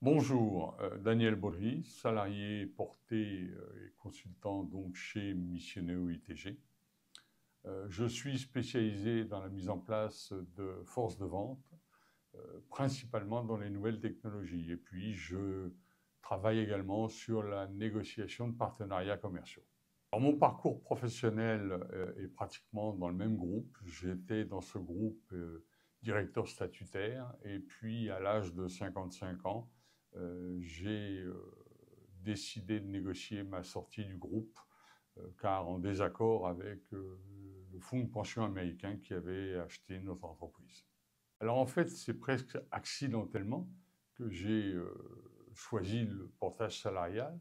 Bonjour, Daniel Baudry, salarié porté et consultant donc chez Missioneo ITG. Je suis spécialisé dans la mise en place de forces de vente, principalement dans les nouvelles technologies. Et puis, je travaille également sur la négociation de partenariats commerciaux. Alors, mon parcours professionnel est pratiquement dans le même groupe. J'étais dans ce groupe directeur statutaire et puis à l'âge de 55 ans, j'ai décidé de négocier ma sortie du groupe car en désaccord avec le fonds de pension américain qui avait acheté notre entreprise. Alors en fait, c'est presque accidentellement que j'ai choisi le portage salarial.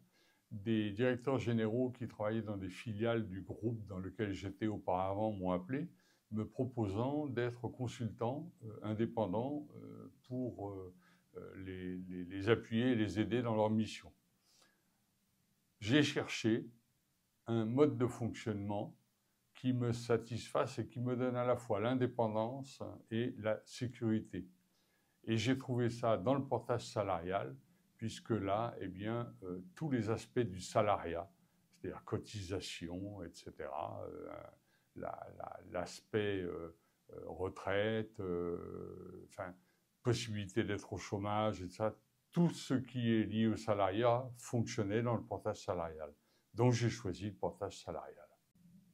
Des directeurs généraux qui travaillaient dans des filiales du groupe dans lequel j'étais auparavant m'ont appelé, me proposant d'être consultant indépendant pour les appuyer et les aider dans leur mission. J'ai cherché un mode de fonctionnement qui me satisfasse et qui me donne à la fois l'indépendance et la sécurité. Et j'ai trouvé ça dans le portage salarial, puisque là, eh bien, tous les aspects du salariat, c'est-à-dire cotisation, etc., l'aspect retraite, enfin, possibilité d'être au chômage, etc., tout ce qui est lié au salariat fonctionnait dans le portage salarial. Donc j'ai choisi le portage salarial.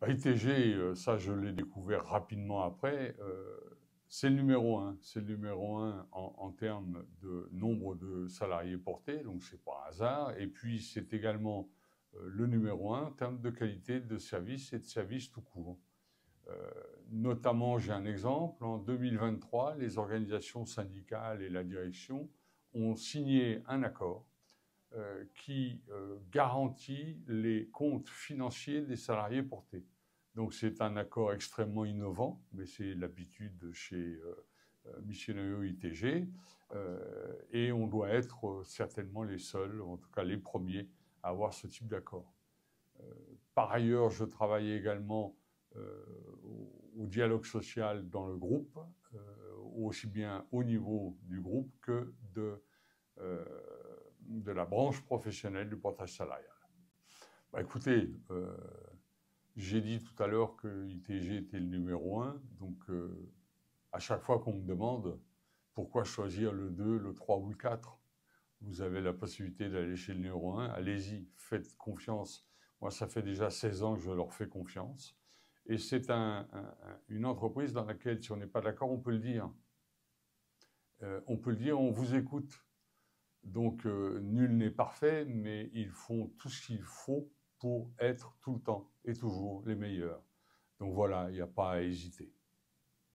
ITG, ça je l'ai découvert rapidement après, c'est le numéro un. C'est le numéro un en termes de nombre de salariés portés, donc c'est pas un hasard. Et puis c'est également le numéro un en termes de qualité de service et de service tout court. Notamment, j'ai un exemple, en 2023, les organisations syndicales et la direction ont signé un accord qui garantit les comptes financiers des salariés portés. Donc c'est un accord extrêmement innovant, mais c'est l'habitude chez Missioneo ITG, et on doit être certainement les seuls, en tout cas les premiers, à avoir ce type d'accord. Par ailleurs, je travaille également au dialogue social dans le groupe, aussi bien au niveau du groupe que de la branche professionnelle du portage salarial. Écoutez, j'ai dit tout à l'heure que ITG était le numéro un, donc à chaque fois qu'on me demande pourquoi choisir le 2, le 3 ou le 4, vous avez la possibilité d'aller chez le numéro 1, allez-y, faites confiance. Moi, ça fait déjà 16 ans que je leur fais confiance. Et c'est une entreprise dans laquelle, si on n'est pas d'accord, on peut le dire. On peut le dire, on vous écoute. Donc, nul n'est parfait, mais ils font tout ce qu'il faut pour être tout le temps et toujours les meilleurs. Donc voilà, il n'y a pas à hésiter.